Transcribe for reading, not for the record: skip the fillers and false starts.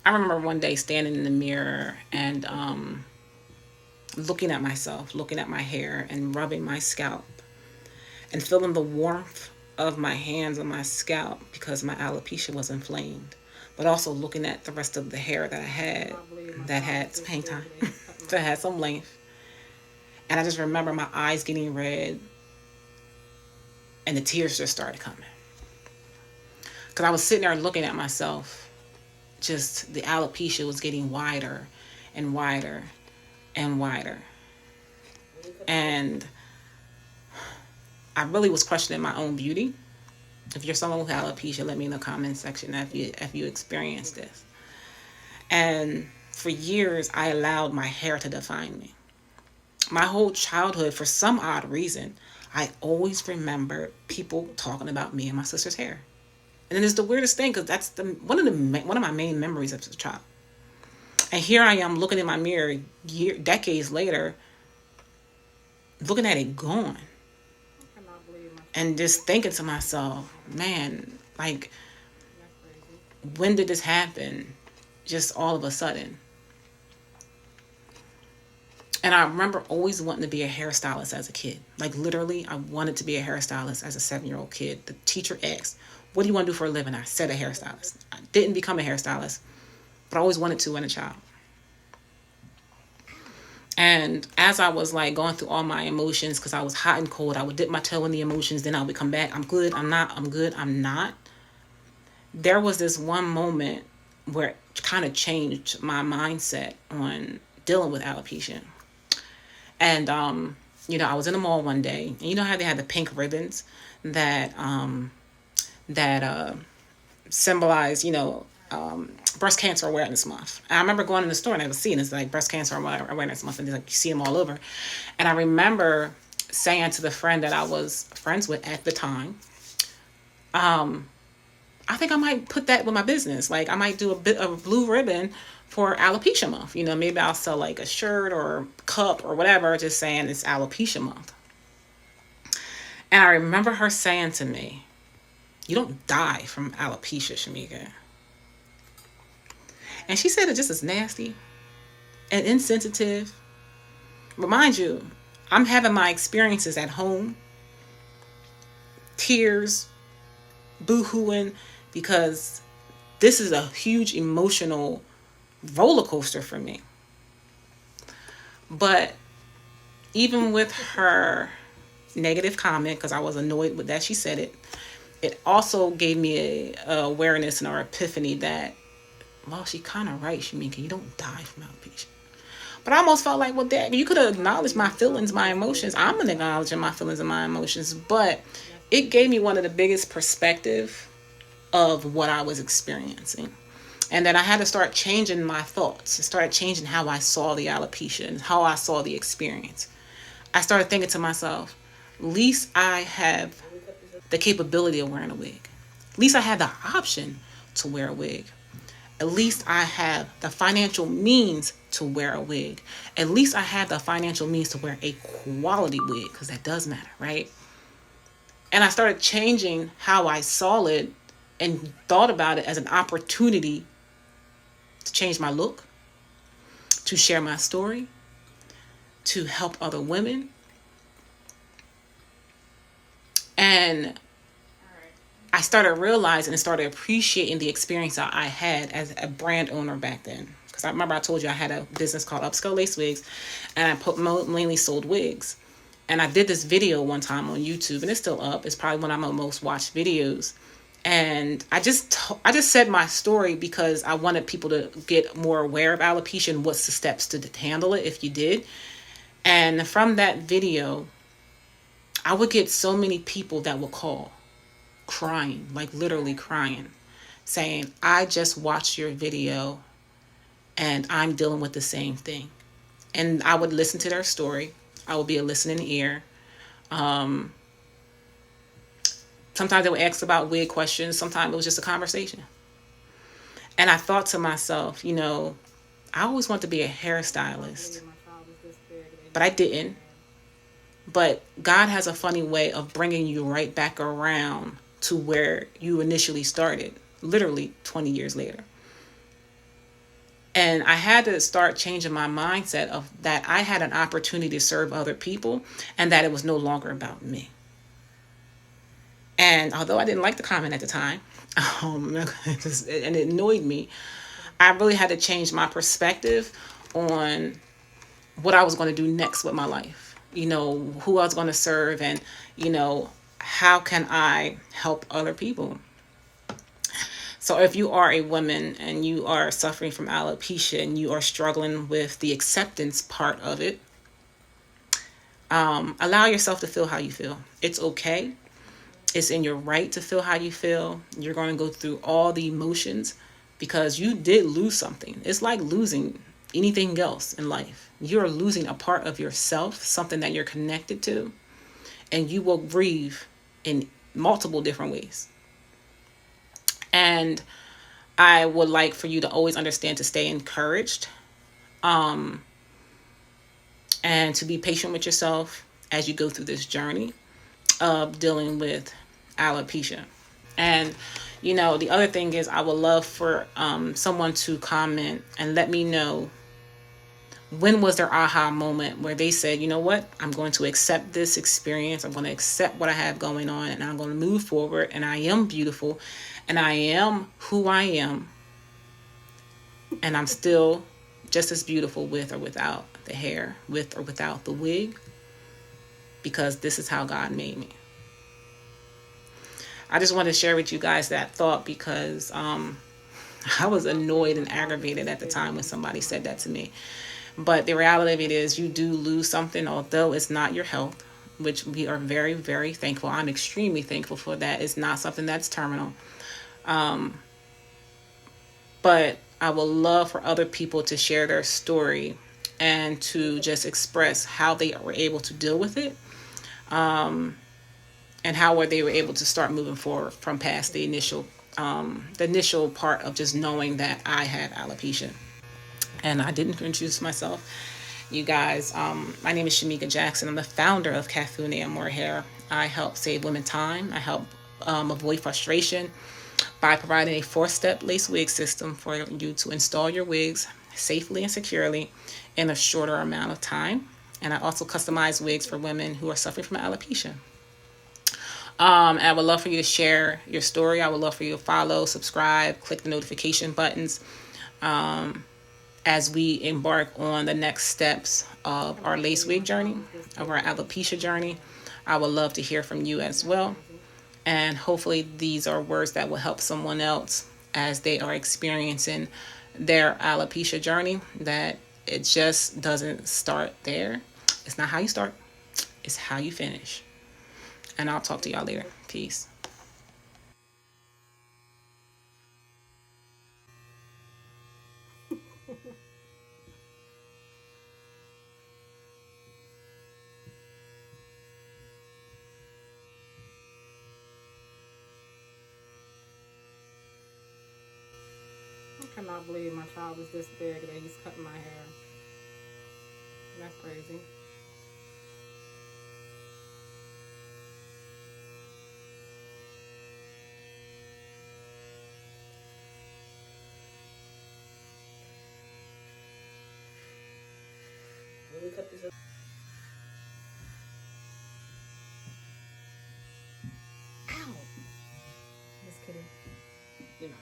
I remember one day standing in the mirror and looking at myself, looking at my hair, and rubbing my scalp and feeling the warmth of my hands on my scalp because my alopecia was inflamed. But also looking at the rest of the hair that I had that had some hang time, that had some length. And I just remember my eyes getting red and the tears just started coming. Because I was sitting there looking at myself, just the alopecia was getting wider and wider and wider. And I really was questioning my own beauty. If you're someone with alopecia, let me in the comment section if you experienced this. And for years, I allowed my hair to define me. My whole childhood, for some odd reason, I always remember people talking about me and my sister's hair. And then it's the weirdest thing because that's one of my main memories as a child. And here I am looking in my mirror decades later, looking at it gone, and just thinking to myself, man, like, when did this happen? Just all of a sudden. And I remember always wanting to be a hairstylist as a kid. Like, literally, I wanted to be a hairstylist as a 7-year-old kid. The teacher asked, what do you want to do for a living? I said a hairstylist. I didn't become a hairstylist, but I always wanted to when a child. And as I was like going through all my emotions, because I was hot and cold, I would dip my toe in the emotions, then I would come back. I'm good, I'm not, I'm good, I'm not. There was this one moment where it kind of changed my mindset on dealing with alopecia. And, I was in the mall one day, and you know how they had the pink ribbons that, that symbolize, breast cancer awareness month. And I remember going in the store and I was seeing it's like breast cancer awareness month, and like you see them all over. And I remember saying to the friend that I was friends with at the time, I think I might put that with my business. Like, I might do a bit of a blue ribbon for alopecia month. Maybe I'll sell like a shirt or a cup or whatever, just saying it's alopecia month. And I remember her saying to me, you don't die from alopecia, Shamika. And she said it just as nasty and insensitive. But mind you, I'm having my experiences at home, tears, boo-hooing, because this is a huge emotional roller coaster for me. But even with her negative comment, because I was annoyed with that she said it, it also gave me a awareness and an epiphany that, well, she kind of right, Shamika. You don't die from alopecia. But I almost felt like, well, Dad, you could have acknowledged my feelings, my emotions. I'm acknowledging my feelings and my emotions. But it gave me one of the biggest perspective of what I was experiencing. And then I had to start changing my thoughts. I started changing how I saw the alopecia and how I saw the experience. I started thinking to myself, at least I have the capability of wearing a wig. At least I have the option to wear a wig. At least I have the financial means to wear a wig. At least I have the financial means to wear a quality wig, because that does matter, right? And I started changing how I saw it and thought about it as an opportunity to change my look, to share my story, to help other women. And I started realizing and started appreciating the experience that I had as a brand owner back then. Because I remember I told you I had a business called Upscale Lace Wigs, and I mainly sold wigs. And I did this video one time on YouTube, and it's still up. It's probably one of my most watched videos. And I just said my story because I wanted people to get more aware of alopecia and what's the steps to handle it if you did. And from that video, I would get so many people that would call crying, like literally crying, saying, I just watched your video and I'm dealing with the same thing. And I would listen to their story. I would be a listening ear. Sometimes they would ask about wig questions. Sometimes it was just a conversation. And I thought to myself, I always wanted to be a hairstylist, but I didn't. But God has a funny way of bringing you right back around to where you initially started, literally 20 years later. And I had to start changing my mindset of that I had an opportunity to serve other people and that it was no longer about me. And although I didn't like the comment at the time, and it annoyed me, I really had to change my perspective on what I was going to do next with my life. Who I was going to serve, and, you know, how can I help other people? So if you are a woman and you are suffering from alopecia and you are struggling with the acceptance part of it, allow yourself to feel how you feel. It's okay. It's in your right to feel how you feel. You're going to go through all the emotions because you did lose something. It's like losing anything else in life. You're losing a part of yourself, something that you're connected to, and you will grieve in multiple different ways. And I would like for you to always understand to stay encouraged, and to be patient with yourself as you go through this journey of dealing with alopecia. And, the other thing is, I would love for someone to comment and let me know when was their aha moment where they said, you know what, I'm going to accept this experience. I'm going to accept what I have going on, and I'm going to move forward. And I am beautiful, and I am who I am. And I'm still just as beautiful with or without the hair, with or without the wig, because this is how God made me. I just wanted to share with you guys that thought because I was annoyed and aggravated at the time when somebody said that to me. But the reality of it is, you do lose something, although it's not your health, which we are very, very thankful. I'm extremely thankful for that. It's not something that's terminal. But I would love for other people to share their story and to just express how they were able to deal with it, and how they were able to start moving forward from past the initial part of just knowing that I had alopecia. And I didn't introduce myself. You guys, my name is Shamika Jackson. I'm the founder of Cafune and More Hair. I help save women time. I help avoid frustration by providing a 4-step lace wig system for you to install your wigs safely and securely in a shorter amount of time. And I also customize wigs for women who are suffering from alopecia. And I would love for you to share your story. I would love for you to follow, subscribe, click the notification buttons, as we embark on the next steps of our lace wig journey, of our alopecia journey. I would love to hear from you as well. And hopefully these are words that will help someone else as they are experiencing their alopecia journey, that it just doesn't start there. It's not how you start, it's how you finish. And I'll talk to y'all later. Peace. I cannot believe my child was this big and he's cutting my hair. That's crazy. Let me cut this. Ow! Just kidding. You know.